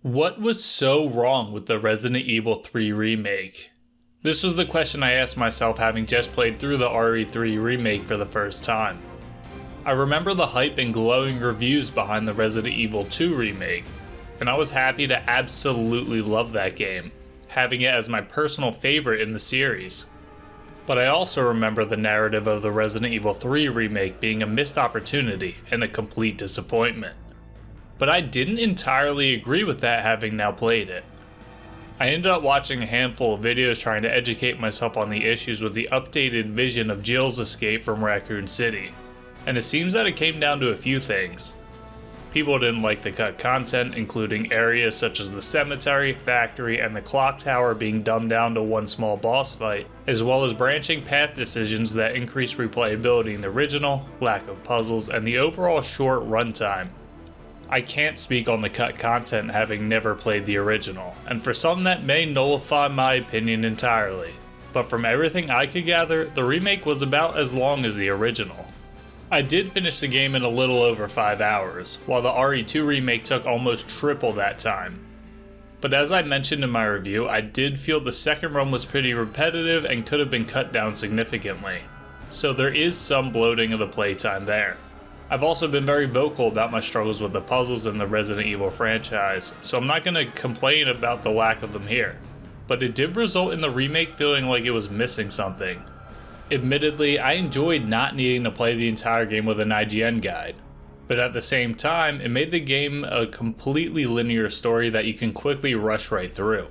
What was so wrong with the Resident Evil 3 remake? This was the question I asked myself having just played through the RE3 remake for the first time. I remember the hype and glowing reviews behind the Resident Evil 2 remake, and I was happy to absolutely love that game, having it as my personal favorite in the series. But I also remember the narrative of the Resident Evil 3 remake being a missed opportunity and a complete disappointment. But I didn't entirely agree with that having now played it. I ended up watching a handful of videos trying to educate myself on the issues with the updated vision of Jill's escape from Racoon City, and it seems that it came down to a few things. People didn't like the cut content, including areas such as the cemetery, factory, and the clock tower being dumbed down to one small boss fight, as well as branching path decisions that increase replayability in the original, lack of puzzles, and the overall short runtime. I can't speak on the cut content having never played the original, and for some that may nullify my opinion entirely, but from everything I could gather, the remake was about as long as the original. I did finish the game in a little over 5 hours, while the RE2 remake took almost triple that time. But as I mentioned in my review, I did feel the second run was pretty repetitive and could have been cut down significantly, so there is some bloating of the playtime there. I've also been very vocal about my struggles with the puzzles in the Resident Evil franchise, so I'm not going to complain about the lack of them here. But it did result in the remake feeling like it was missing something. Admittedly, I enjoyed not needing to play the entire game with an IGN guide, but at the same time, it made the game a completely linear story that you can quickly rush right through.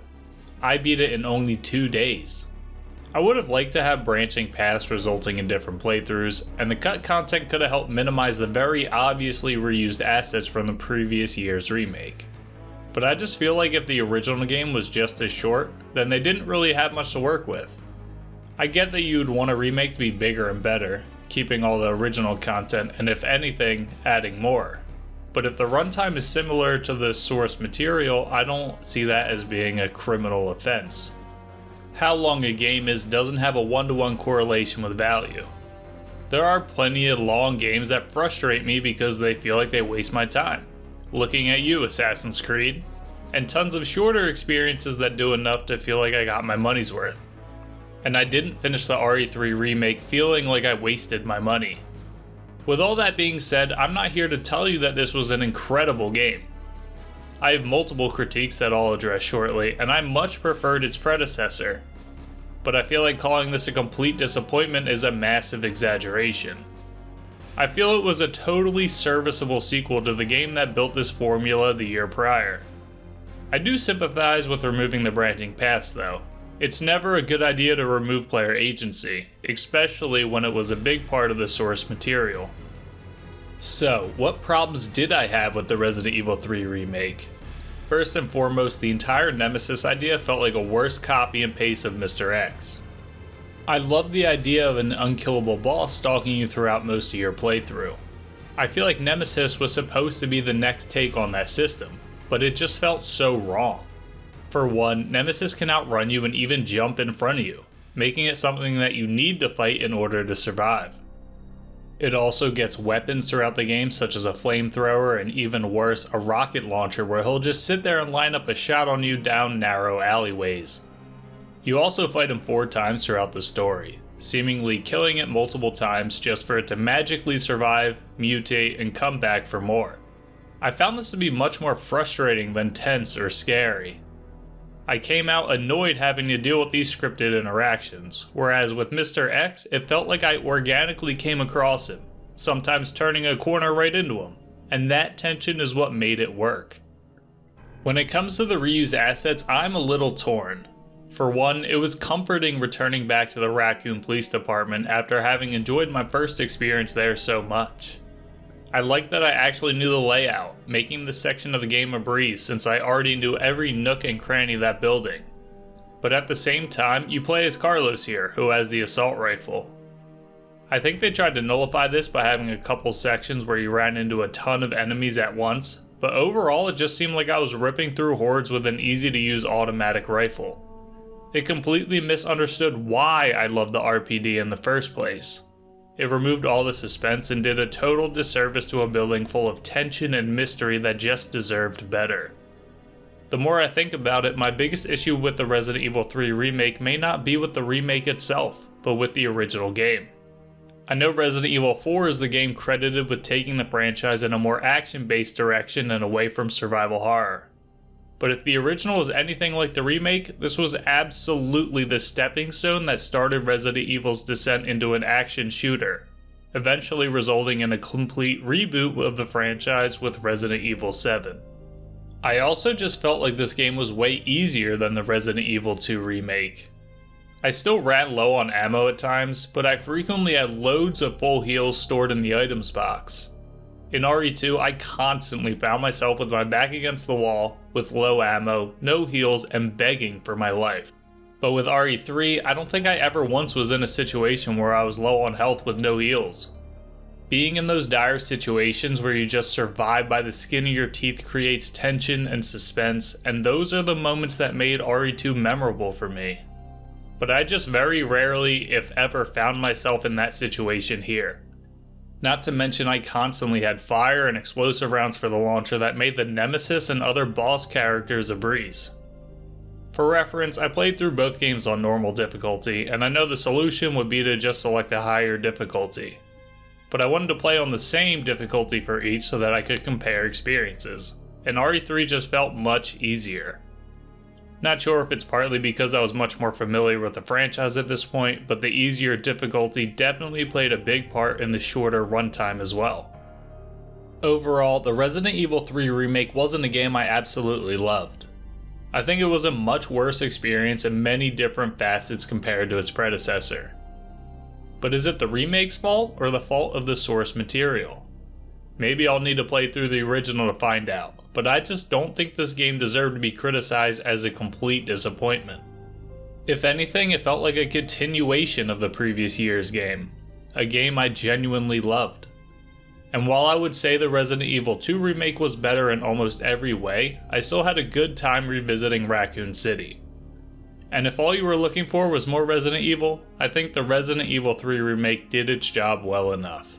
I beat it in only 2 days. I would have liked to have branching paths resulting in different playthroughs, and the cut content could have helped minimize the very obviously reused assets from the previous year's remake. But I just feel like if the original game was just as short, then they didn't really have much to work with. I get that you'd want a remake to be bigger and better, keeping all the original content and if anything, adding more. But if the runtime is similar to the source material, I don't see that as being a criminal offense. How long a game is doesn't have a one-to-one correlation with value. There are plenty of long games that frustrate me because they feel like they waste my time. Looking at you, Assassin's Creed. And tons of shorter experiences that do enough to feel like I got my money's worth. And I didn't finish the RE3 remake feeling like I wasted my money. With all that being said, I'm not here to tell you that this was an incredible game. I have multiple critiques that I'll address shortly, and I much preferred its predecessor. But I feel like calling this a complete disappointment is a massive exaggeration. I feel it was a totally serviceable sequel to the game that built this formula the year prior. I do sympathize with removing the branching paths though. It's never a good idea to remove player agency, especially when it was a big part of the source material. So, what problems did I have with the Resident Evil 3 remake? First and foremost, the entire Nemesis idea felt like a worse copy and paste of Mr. X. I loved the idea of an unkillable boss stalking you throughout most of your playthrough. I feel like Nemesis was supposed to be the next take on that system, but it just felt so wrong. For one, Nemesis can outrun you and even jump in front of you, making it something that you need to fight in order to survive. It also gets weapons throughout the game such as a flamethrower and even worse, a rocket launcher where he'll just sit there and line up a shot on you down narrow alleyways. You also fight him 4 times throughout the story, seemingly killing it multiple times just for it to magically survive, mutate, and come back for more. I found this to be much more frustrating than tense or scary. I came out annoyed having to deal with these scripted interactions, whereas with Mr. X, it felt like I organically came across him, sometimes turning a corner right into him, and that tension is what made it work. When it comes to the reused assets, I'm a little torn. For one, it was comforting returning back to the Racoon Police Department after having enjoyed my first experience there so much. I liked that I actually knew the layout, making this section of the game a breeze since I already knew every nook and cranny of that building. But at the same time, you play as Carlos here, who has the assault rifle. I think they tried to nullify this by having a couple sections where you ran into a ton of enemies at once, but overall it just seemed like I was ripping through hordes with an easy to use automatic rifle. It completely misunderstood why I loved the RPD in the first place. It removed all the suspense and did a total disservice to a building full of tension and mystery that just deserved better. The more I think about it, my biggest issue with the Resident Evil 3 remake may not be with the remake itself, but with the original game. I know Resident Evil 4 is the game credited with taking the franchise in a more action-based direction and away from survival horror. But if the original is anything like the remake, this was absolutely the stepping stone that started Resident Evil's descent into an action shooter, eventually resulting in a complete reboot of the franchise with Resident Evil 7. I also just felt like this game was way easier than the Resident Evil 2 remake. I still ran low on ammo at times, but I frequently had loads of full heals stored in the items box. In RE2, I constantly found myself with my back against the wall, with low ammo, no heals, and begging for my life. But with RE3, I don't think I ever once was in a situation where I was low on health with no heals. Being in those dire situations where you just survive by the skin of your teeth creates tension and suspense, and those are the moments that made RE2 memorable for me. But I just very rarely, if ever, found myself in that situation here. Not to mention I constantly had fire and explosive rounds for the launcher that made the Nemesis and other boss characters a breeze. For reference, I played through both games on normal difficulty, and I know the solution would be to just select a higher difficulty. But I wanted to play on the same difficulty for each so that I could compare experiences, and RE3 just felt much easier. Not sure if it's partly because I was much more familiar with the franchise at this point, but the easier difficulty definitely played a big part in the shorter runtime as well. Overall, the Resident Evil 3 remake wasn't a game I absolutely loved. I think it was a much worse experience in many different facets compared to its predecessor. But is it the remake's fault or the fault of the source material? Maybe I'll need to play through the original to find out, but I just don't think this game deserved to be criticized as a complete disappointment. If anything, it felt like a continuation of the previous year's game, a game I genuinely loved. And while I would say the Resident Evil 2 remake was better in almost every way, I still had a good time revisiting Racoon City. And if all you were looking for was more Resident Evil, I think the Resident Evil 3 remake did its job well enough.